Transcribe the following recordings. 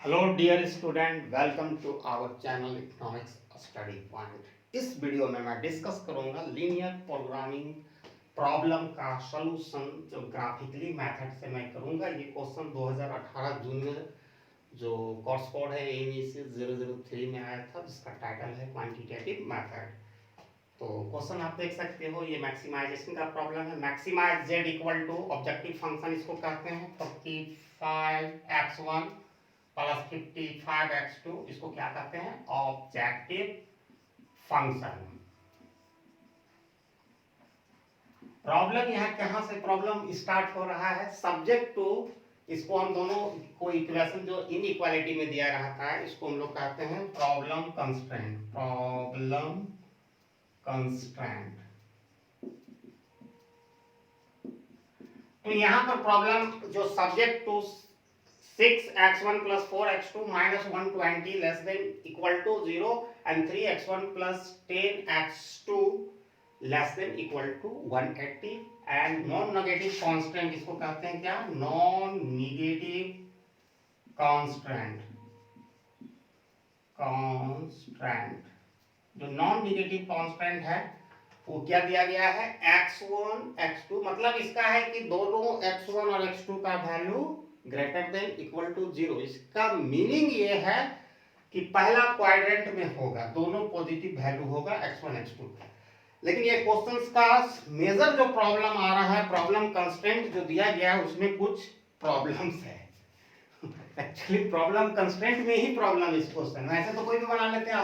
Hello dear student, welcome to our channel economics study point. इस video में मैं discuss करूंगा लीनियर प्रोग्रामिंग प्रॉब्लम का सॉल्यूशन जो ग्राफिकली मेथड से मैं करूंगा। ये क्वेश्चन 2018 जून में जो कोर्स कोड है AMEC 003 में आया था, जिसका टाइटल है क्वांटिटेटिव मेथड। तो क्वेश्चन आप देख सकते हो, ये मैक्सिमाइजेशन का प्रॉब्लम है। Maximize z equal to objective function इसको कहते हैं 45x1 प्लस 55x2, इसको क्या कहते हैं? Objective function. प्रॉब्लम यहाँ कहाँ से प्रॉब्लम स्टार्ट हो रहा है? सब्जेक्ट टू, इसको हम दोनों को इक्वेशन जो इनइक्वालिटी में दिया रहता है, इसको हम लोग कहते हैं प्रॉब्लम कंस्ट्रेंट। Problem constraint. तो यहाँ पर प्रॉब्लम जो subject to 6x1 plus 4x2 minus 120 less than equal to 0 and 3x1 plus 10x2 less than equal to 180 and non-negative constant, इसको कहते हैं क्या? non-negative constant। जो non-negative constant है वो क्या दिया गया है? x1 x2, मतलब इसका है कि दोनों x1 और x2 का value greater than equal to 0। इसका मीनिंग ये है कि पहला क्वाड्रेंट में होगा, दोनों पॉजिटिव वैल्यू होगा x1 x2। लेकिन ये क्वेश्चंस का मेजर जो प्रॉब्लम आ रहा है, प्रॉब्लम कंस्ट्रेंट जो दिया गया है, उसमें कुछ प्रॉब्लम्स है। एक्चुअली प्रॉब्लम कंस्ट्रेंट में ही प्रॉब्लम इस क्वेश्चन में। ऐसे तो कोई भी बना लेते हैं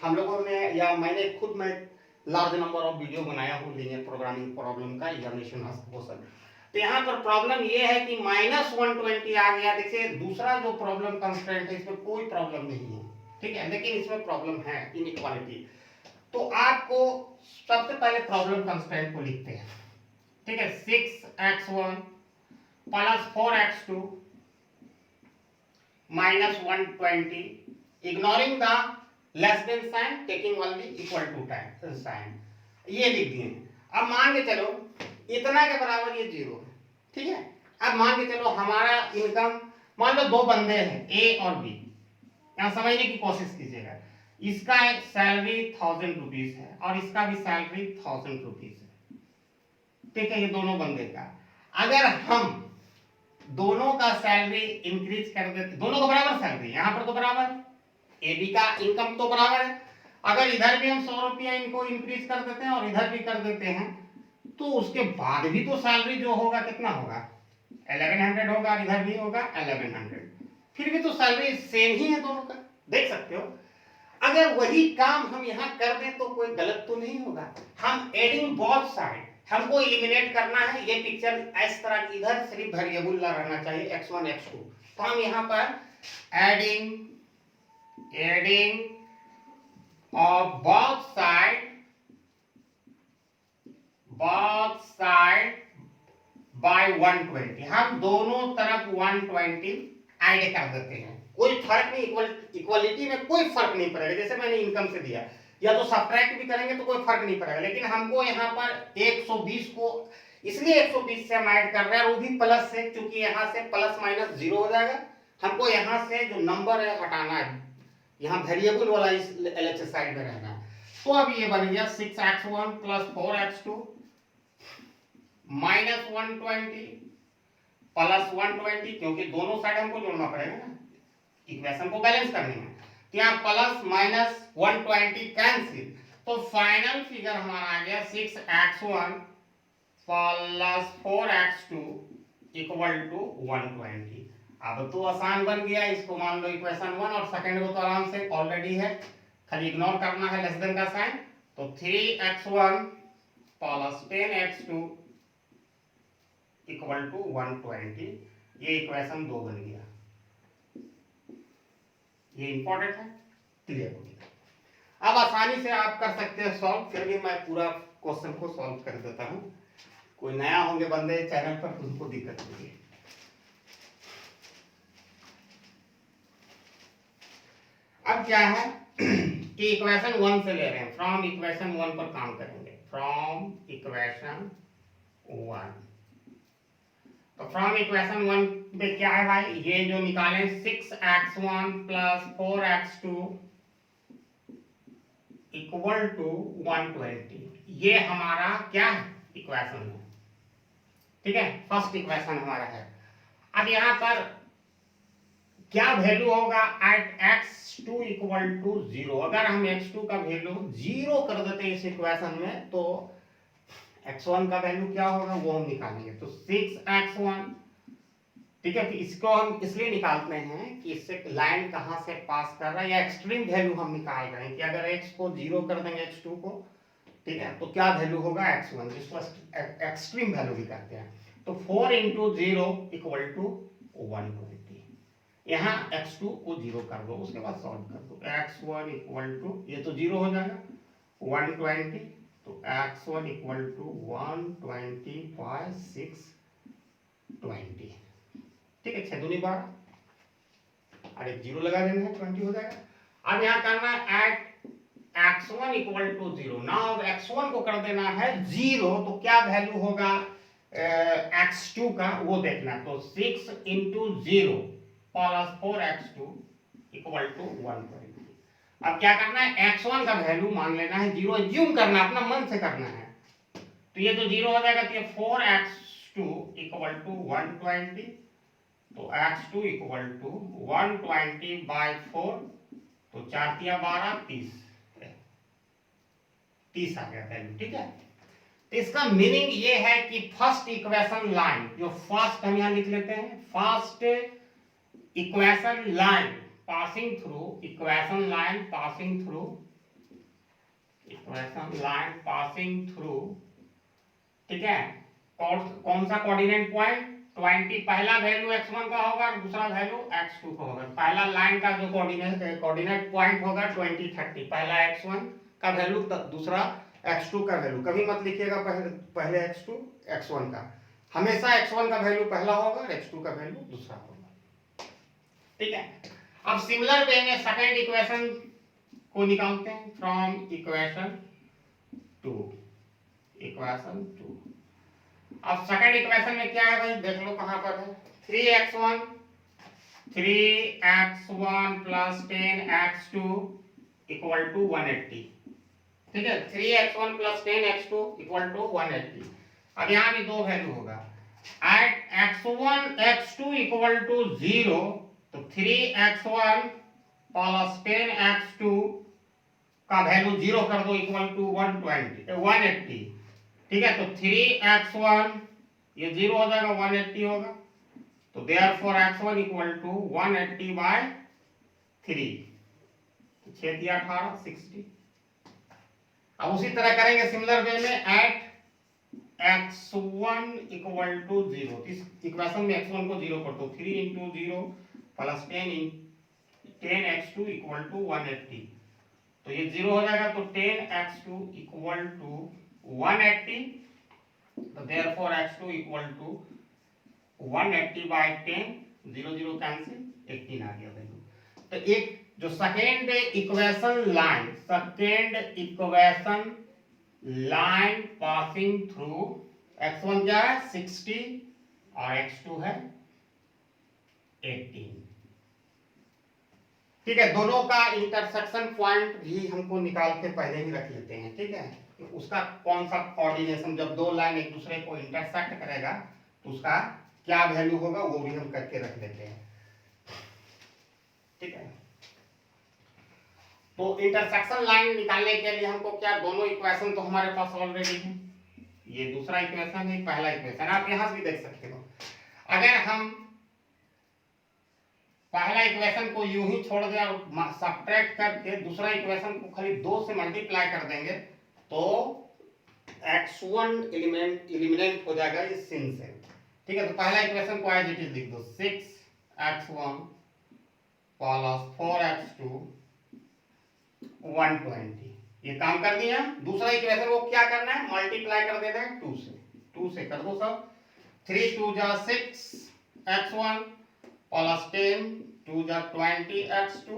हम लोगों ने, या मैंने खुद में लार्ज नंबर ऑफ वीडियो बनाया हूँ लीनियर प्रोग्रामिंग प्रॉब्लम का एग्जामिनेशन क्वेश्चन। तो यहाँ पर प्रॉब्लम ये है कि -120 आ गया। देखिए दूसरा जो प्रॉब्लम कंस्ट्रेंट है, इसमें कोई प्रॉब्लम नहीं है, ठीक है, लेकिन इसमें प्रॉब्लम है इनइक्वालिटी। तो आपको सबसे पहले प्रॉब्लम कंस्ट्रेंट को लिखते हैं, ठीक है। 6x1 plus 4x2 minus 120, ignoring the less than sign, taking only equal to sign, ये लिख दिए। अब मान के चलो इतना के बराबर ये 0 है, ठीक है। अब मान के चलो हमारा इनकम, मान लो दो बंदे हैं A और B, यहाँ समझने की कोशिश कीजिएगा। इसका एक सैलरी 1000 रुपीज है और इसका भी सैलरी 1000 रुपीज है, ठीक है, ये दोनों बंदे का। अगर हम दोनों का सैलरी इंक्रीज कर देते, दोनों को बराबर सैलरी, यहाँ पर तो बराबर AB का इनकम तो बराबर है। अगर इधर भी हम 100 रुपया इनको इंक्रीज कर देते हैं और इधर भी कर देते हैं, तो उसके बाद भी तो सैलरी जो होगा कितना होगा? 1100 होगा, और इधर भी होगा 1100, फिर भी तो सैलरी सेम ही है दोनों का, देख सकते हो। अगर वही काम हम यहाँ कर दें तो कोई गलत तो नहीं होगा। हम एडिंग बोथ साइड, हमको एलिमिनेट करना है। ये पिक्चर इस तरह, इधर सिर्फ वेरिएबल रहना चाहिए x1 x2। तो हम यहाँ पर adding of both side by 120, हम दोनों तरफ 120 ऐड कर देते हैं। कोई फर्क नहीं, इक्वलिटी में कोई फर्क नहीं पड़ेगा। जैसे मैंने इनकम से दिया, या तो सब्ट्रैक्ट भी करेंगे तो कोई फर्क नहीं पड़ेगा। लेकिन हमको यहाँ पर 120 को इसलिए 120 से हम ऐड कर रहे हैं, और वो भी प्लस से, क्योंकि यहाँ से प्लस माइनस 0 हो जाएगा। हमको यहाँ से जो नंबर है हटाना है, यहाँ वेरिएबल वाला इस LHS साइड में रहना है। तो अब ये बन गया 6x1 plus 4x2 minus 120 plus 120, क्योंकि दोनों साइड हमको जोड़ना पड़ेगा ना, इक्वेशन को बैलेंस करनी है। तो यहाँ प्लस माइनस 120 कैंसिल, तो फाइनल फिगर हमारा आ गया 6x1 plus 4x2 equal to 120। अब तो आसान बन गया, इसको मान लो इक्वेशन 1, और सेकंड को तो आराम से ऑलरेडी है, खाली इग्नोर करना है लेस देन का साइन। तो 3x1 plus 10x2 equal to 120, ये इक्वेशन 2 बन गया। ये इंपॉर्टेंट है, क्लियर हो गया। अब आसानी से आप कर सकते हैं सॉल्व, फिर भी मैं पूरा क्वेश्चन को सॉल्व कर देता हूं। कोई नया होंगे बंदे चैनल पर, उनको दिक्कत होगी। अब क्या है कि इक्वेशन 1 से ले रहे हैं, फ्रॉम इक्वेशन 1 पर काम करेंगे, फ्रॉम इक्वेशन 1। तो फ्रॉम इक्वेशन 1 पे क्या है भाई, ये जो निकालें 6x1 plus 4x2 equal to 120, ये हमारा क्या है इक्वेशन है, ठीक है, फर्स्ट इक्वेशन हमारा है। अब यहाँ पर क्या वैल्यू होगा एट x2 इक्वल टू 0, अगर हम x2 का वैल्यू 0 कर देते हैं इस इक्वेशन में तो x1 का वैल्यू क्या होगा वो हम निकालेंगे। तो 6x1, ठीक है, तो इसको हम इसलिए निकालते हैं कि इससे लाइन कहां से पास कर रहा है, या एक्सट्रीम वैल्यू हम निकाल रहे हैं कि अगर x को 0 कर देंगे x2 को, ठीक है, तो क्या वैल्यू होगा x1, जिसको एक्सट्रीम वैल्यू भी कहते हैं। तो 4 इंटू 0 इक्वल टू 120, यहाँ x2 को 0 कर दो, उसके बाद सॉल्व कर दो। x1 इक्वल टू, ये तो 0 हो जाएगा, 120, तो x1 इक्वल टू 120 बाय 620, ठीक है, 6 दूनी 12, और एक 0 लगा देना है, 20 हो जाएगा। अब यहाँ करना है eight x1 equal to 0, now अब x1 को कर देना है 0, तो क्या वैल्यू होगा x2 का वो देखना। तो 6 into 0 plus 4x2 equal to 120। अब क्या करना है, x1 का वैल्यू मान लेना है 0, एज्यूम करना, अपना मन से करना है। तो ये तो 0 हो जाएगा, तो ये 4x2 इक्वल टू 120, तो x2 इक्वल टू 120 बाई 4, तो 4 तिया 12, 30 आ गया वैल्यू, ठीक है। तो इसका मीनिंग ये है कि फर्स्ट इक्वेशन लाइन, जो फर्स्ट हम यहां लिख लेते हैं, first equation line passing through, equation line passing through, equation line passing through, ठीक है, कौन सा कोऑर्डिनेट पॉइंट 20, पहला वैल्यू x1 का होगा और दूसरा वैल्यू x2 का होगा। पहला लाइन का जो कोऑर्डिनेट पॉइंट होगा 20, 30, पहला x1 का वैल्यू, दूसरा x2 का वैल्यू, कभी मत लिखिएगा पहले x2 x1 का, हमेशा x1 का वैल्यू पहला होगा और x2 का वैल्यू दूसरा होगा, ठीक है। अब सिमिलर वे में सेकंड इक्वेशन को निकालते हैं फ्रॉम इक्वेशन 2, इक्वेशन 2। अब सेकंड इक्वेशन में क्या है भाई, देख लो कहां पर है, 3x1 plus 10x2 equal to 180, ठीक है, 3x1 plus 10x2 equal to 180। अब यहाँ भी दो वैल्यू होगा, eight x1 x2 equal to 0, तो 3x1 प्लस 10x2 का वैल्यू 0 कर दो इक्वल टू 180, ठीक है, तो 3x1 ये 0 हो जाएगा, 180 होगा, तो therefore x1 equal to 180 bye 3, तो 6 दिया 18, 60। अब उसी तरह करेंगे सिमिलर वे में एट x1 इक्वल टू 0, इस इक्वेशन में x1 को 0 कर दो, 3 into 0 plus 10x2 equal to 180, तो ये 0 हो जाएगा, तो 10x2 इक्वल टू 180, तो therefore x2 equal to 180 by 10, 0 0 cancel, 18 आ गया वैल्यू। तो एक जो second equation line passing through, x1 क्या है 60 और x2 है 18, ठीक है, दोनों का इंटरसेक्शन पॉइंट भी हमको निकाल के पहले ही रख लेते हैं, ठीक है, तो उसका कौन सा कोऑर्डिनेशन, जब दो लाइन एक दूसरे को इंटरसेक्ट करेगा तो उसका क्या वैल्यू होगा वो भी हम करके रख लेते हैं, ठीक है। तो इंटरसेक्शन लाइन निकालने के लिए हमको क्या, दोनों इक्वेशन तो हमारे पास ऑलरेडी है, ये दूसरा इक्वेशन है, पहला इक्वेशन आप यहां से भी देख सकते हो। अगर हम पहला इक्वेशन को यूं ही छोड़ दें और सब्ट्रैक्ट करके दूसरा इक्वेशन को खाली 2 से मल्टीप्लाई कर देंगे तो x1 एलिमिनेट हो जाएगा इस sin से, ठीक है। तो पहला इक्वेशन को एज इट इज लिख दो, 6x1 प्लस 4x2 120, ये काम कर दिया। दूसरा इक्वेशन को क्या करना है, मल्टीप्लाई कर देना है 2 से कर दो सब, 3 2 जा 6x1 प्लस 10 2 जा 20x2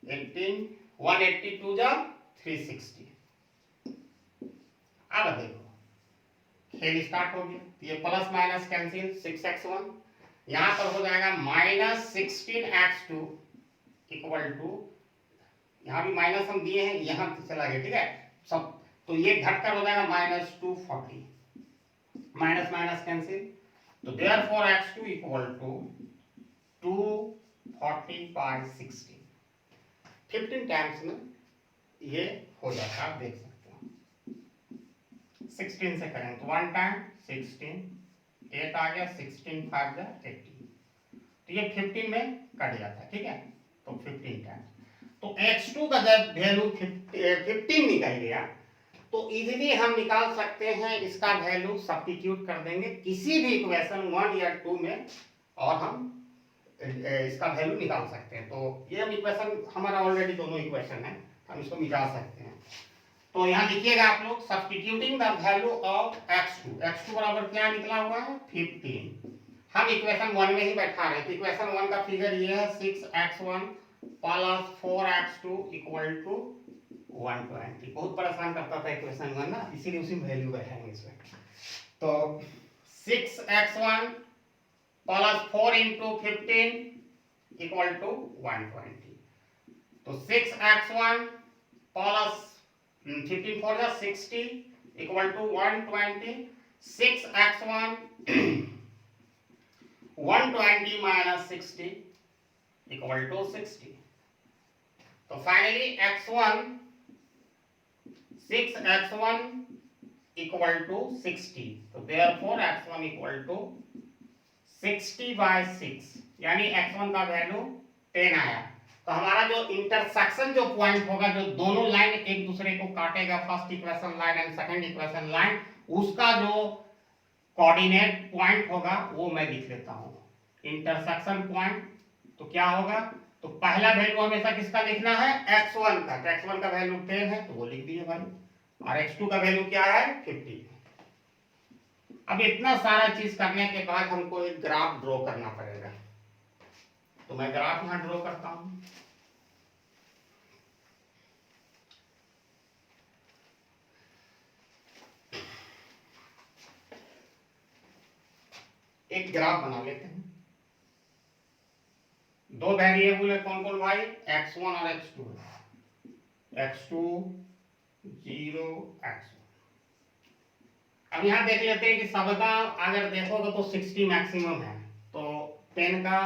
18 182 जा 360। अब देखो खेल स्टार्ट हो गया। तो ये प्लस माइनस कैंसिल 6x1, यहाँ पर हो जाएगा माइनस 16x2 इक्वल टू, यहाँ भी माइनस हम दिए हैं, यहाँ तो चला गया, ठीक है सब। तो ये घटकर हो जाएगा माइनस 240, माइनस माइनस कैंसिल, तो therefore x2 equal to 240 by 16, 15 times में ये हो जाता है, आप देख सकते हो। 16 से करें तो 1 टाइम 16, 8 आ गया, 16 5 जा 18, तो ये 15 में कट जाता है, ठीक है। तो 15 टाइम्स, तो x2 का जब वैल्यू 15 निकल गया तो इजीली हम निकाल सकते हैं इसका वैल्यू, सब्स्टिट्यूट कर देंगे किसी भी इक्वेशन 1 या 2 में और हम इसका वैल्यू निकाल सकते हैं। तो ये हम इक्वेशन, हमारा ऑलरेडी दोनों इक्वेशन है, हम इसको निकाल सकते हैं। तो यहाँ लिखिएगा आप लोग, substituting the value of x2, x2 बराबर क्या निकला हुआ है 15, हम इक्वेशन 1 में ही बैठा रहे थे। इक्वेशन 1 का फिगर ये है 6x1 plus 4x2 equal to 120। बहुत परेशान करता था इक्वेशन 1 ना, इसीलिए उसी में वैल्यू बैठाएंगे इसमें। तो 6x1 plus 4 into 15 equal to 120, तो 6x1 प्लस 15 4 जा 60 equal to 120, 6x1 120 minus 60 equal to 60, तो finally x1 6x1 equal to 60, तो therefore x1 equal to 60 bye 6, यानी x1 का वैल्यू 10 आया। तो हमारा जो इंटरसेक्शन जो पॉइंट होगा, जो दोनों लाइन एक दूसरे को काटेगा, first equation line and second equation line, उसका जो कोऑर्डिनेट पॉइंट होगा वो मैं लिख लेता हूं, इंटरसेक्शन पॉइंट। तो क्या होगा, तो पहला वैल्यू हमेशा किसका लिखना है x1 का, तो x1 का वैल्यू 10 है तो वो लिख दिए भाई, और x2 का वैल्यू क्या है 50। अब इतना सारा चीज करने के बाद हमको एक ग्राफ ड्रॉ करना पड़ेगा, तो मैं ग्राफ यहां ड्रॉ करता हूं। एक ग्राफ बना लेते हैं। दो वेरिएबल है, कौन कौन भाई, x1 और x2, x2 0 x1। अब यहां देख लेते हैं कि सबका अगर देखोगे तो 60 मैक्सिमम है, तो 10 का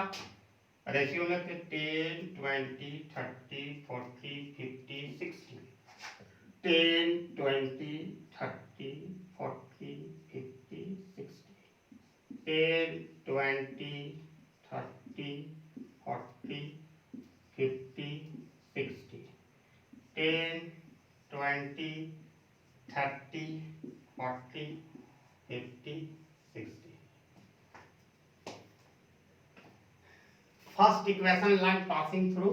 रेशियो लेते 10 20 30 40 50 60, 10 20 30 40 50 60, 10 20 30 40 50 60, 10 20 30 40 50 60। First equation line passing through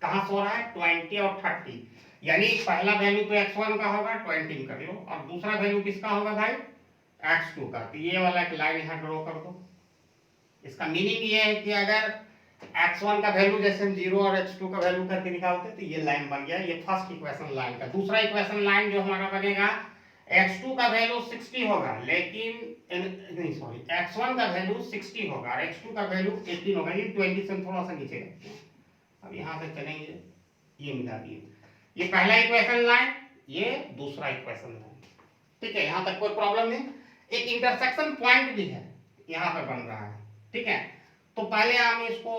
कहां सो रहा है 20 और 30, यानी पहला वैल्यू तो x1 का होगा 20 कर लो, और दूसरा वैल्यू किसका होगा भाई x2 का। तो ये वाला एक लाइन यहां ड्रॉ कर दो। इसका मीनिंग ये है कि अगर x1 का वैल्यू जैसे हम 0 और x2 का वैल्यू करके निकालते तो ये लाइन बन गया, ये फर्स्ट इक्वेशन लाइन का। दूसरा इक्वेशन लाइन जो हमारा बनेगा, x2 का वैल्यू 60 होगा, लेकिन नहीं सॉरी, x1 का वैल्यू 60 होगा और x2 का वैल्यू 18 होगा। ये 20 से थोड़ा सा नीचे रखते हैं। अब यहां से चलेंगे, ये मिला दिए, ये पहला इक्वेशन लाइन, ये दूसरा इक्वेशन लाइन, ठीक है, यहां तक कोई प्रॉब्लम नहीं। एक इंटरसेक्शन पॉइंट भी है यहां पर बन रहा है, ठीक है। तो पहले हम इसको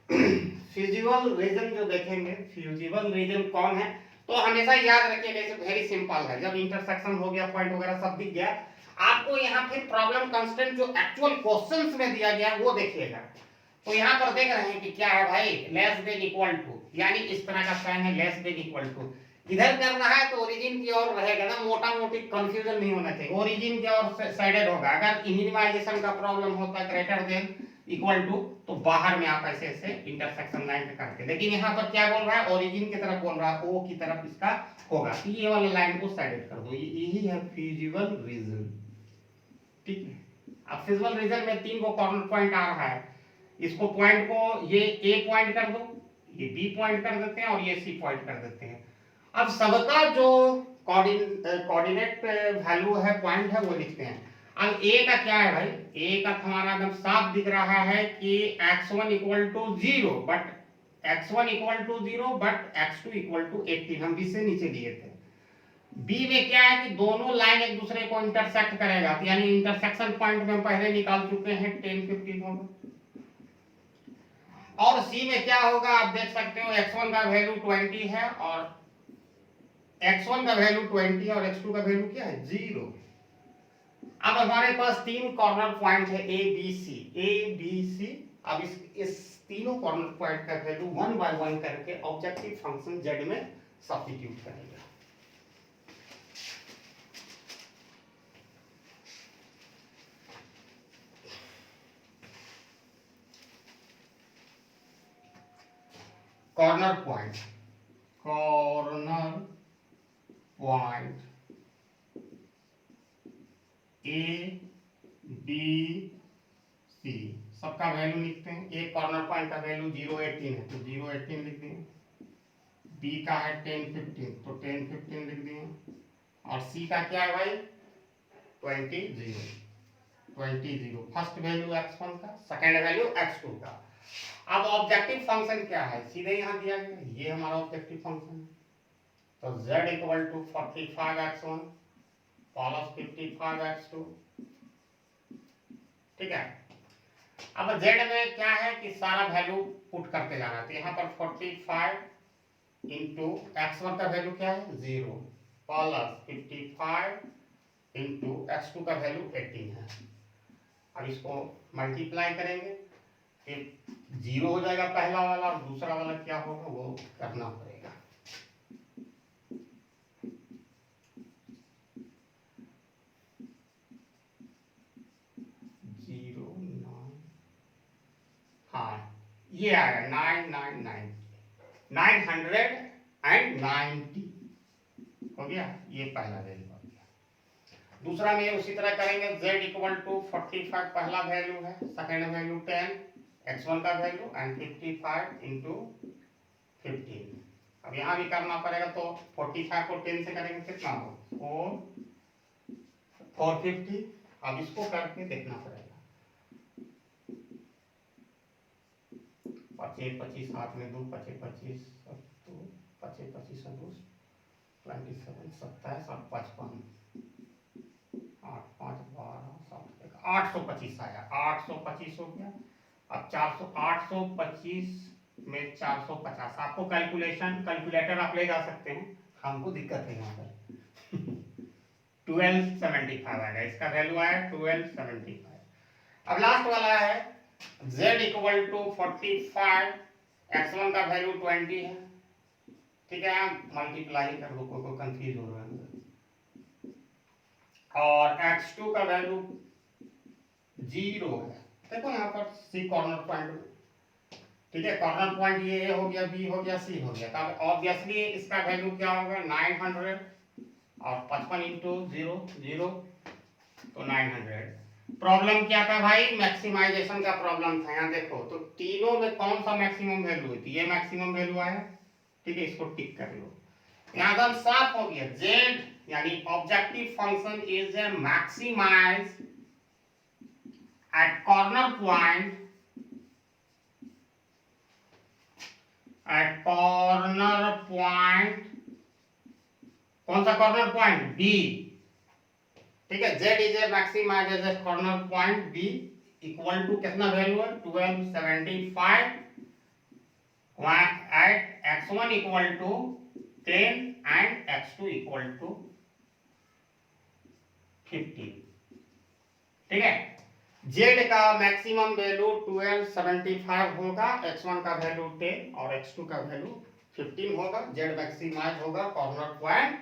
फ्यूजिबल रीजन जो देखेंगे, फ्यूजिबल रीजन कौन है, तो हमेशा याद रखिएगा, इसे वेरी सिंपल है। जब इंटरसेक्शन हो गया, पॉइंट वगैरह सब दिख गया, आपको यहाँ फिर प्रॉब्लम कंस्टेंट जो एक्चुअल क्वेश्चंस में दिया गया वो देखिएगा। तो यहाँ पर देख रहे हैं कि क्या है भाई, लेस देन इक्वल टू, यानी इस तरह का साइन है लेस देन इक्वल टू। इधर करना है तो ओरिजिन की ओर रहेगा ना, मोटा मोटी कंफ्यूजन नहीं होना चाहिए, ओरिजिन की ओर साइडेड होगा। अगर मिनिमाइजेशन का प्रॉब्लम होता है ग्रेटर देन इक्वल टू, तो बाहर में आप ऐसे ऐसे इंटरसेक्शन लाइन पे करके, लेकिन यहाँ पर क्या बोल रहा है, ओरिजिन की तरफ बोल रहा है, ओ की तरफ इसका होगा, तो ये वाला लाइन को साइडेड कर दो, यही है फ्यूजिबल रीजन, ठीक है। अब फ्यूजिबल रीजन में 3 को कॉर्नर पॉइंट आ रहा है, इसको पॉइंट को ये ए पॉइंट कर दो, ये बी पॉइंट कर देते हैं और ये सी पॉइंट कर देते हैं। अब सबका जो कोऑर्डिनेट वैल्यू है, पॉइंट है, वो लिखते हैं। अब ए का क्या है भाई, ए का हमारा एकदम साफ दिख रहा है कि x1 equal to 0 but x1 equal to 0 but x2 equal to 18 हम बी से नीचे दिए थे। बी में क्या है कि दोनों लाइन एक दूसरे को इंटरसेक्ट करेगा, तो यानी इंटरसेक्शन पॉइंट में हम पहले निकाल चुके हैं 10 15 होगा। और सी में क्या होगा आप देख सकते हो, x1 का वैल्यू 20 है और x1 का वैल्यू 20 है और x2 का वैल्यू क्या है 0। अब हमारे पास तीन कॉर्नर पॉइंट है ए बी सी। अब इस तीनों कॉर्नर पॉइंट का वैल्यू 1 बाय 1 करके ऑब्जेक्टिव फंक्शन z में सब्स्टिट्यूट करेंगे। Corner point A B C सबका वैल्यू लिखते हैं। एक कॉर्नर पॉइंट का वैल्यू 0 18 है तो 0 18 लिख दिए, बी का है 10 15 तो 10 15 लिख दिए, और सी का क्या है भाई 20 0। फर्स्ट वैल्यू x1 का, सेकंड वैल्यू x2 का। अब ऑब्जेक्टिव फंक्शन क्या है, सीधे यहां दिया गया, ये हमारा ऑब्जेक्टिव फंक्शन है। तो z equal to 45x1 plus 55x2, ठीक है। अब z में क्या है कि सारा वैल्यू पुट करते जाना है, तो यहाँ पर 45 इंटू x1 का वैल्यू क्या है 0 प्लस 55 इंटू x2 का वैल्यू 18 है। अब इसको मल्टीप्लाई करेंगे, फिर 0 हो जाएगा पहला वाला और दूसरा वाला क्या होगा वो करना पड़ेगा। हाँ ये आएगा 990 हो गया, ये पहला वैल्यू हो गया। दूसरा में उसी तरह करेंगे, z इक्वल टू 45 पहला वैल्यू है, सेकंड वैल्यू 10 x1 का वैल्यू एंड 55 इंटू 15। अब यहाँ भी करना पड़ेगा, तो 45 को 10 से करेंगे कितना हो 450। अब इसको करके देखना पड़ेगा, 25 25 हाथ में 2 25 25 25 25 27 27 और 55 8 5 12 825 आया, 825 हो गया। अब 825 में 450, आपको कैलकुलेटर आप ले जा सकते हैं, हमको दिक्कत है यहाँ पर 1275 आएगा, इसका वैल्यू आया 1275। अब लास्ट वाला है z इक्वल टू 45 x1 का वैल्यू 20 है, ठीक है, मल्टीप्लाई कर दो, कोई कंफ्यूज हो रहा है, और x2 का वैल्यू 0 है। देखो यहाँ पर सी कॉर्नर पॉइंट, ठीक है, कॉर्नर पॉइंट ये हो गया, बी हो गया, सी हो गया, तब ऑब्वियसली इसका वैल्यू क्या होगा 900 और 55 इंटू 0 तो 900। प्रॉब्लम क्या था भाई, मैक्सिमाइजेशन का प्रॉब्लम था। यहाँ देखो तो तीनों में कौन सा मैक्सिमम वैल्यू है, ये मैक्सिमम वैल्यू आया, ठीक है, इसको टिक कर लो। यहाँ एकदम साफ हो गया, z यानी objective function is maximize at corner point कौन सा कॉर्नर पॉइंट बी, ठीक है, z is maximize at corner point B equal to कितना वैल्यू है 1275 at x1 equal to 10 and x2 equal to 15, ठीक है। z का मैक्सिमम वैल्यू 1275 होगा, x1 का वैल्यू 10 और x2 का वैल्यू 15 होगा। z मैक्सिमाइज होगा कॉर्नर पॉइंट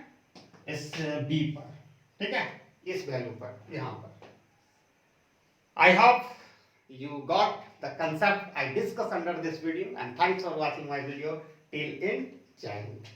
इस b पर, ठीक है, इस वैल्यू पर, यहाँ पर। I hope you got the concept I discussed under this video, and thanks for watching my video till end. Jai Hind.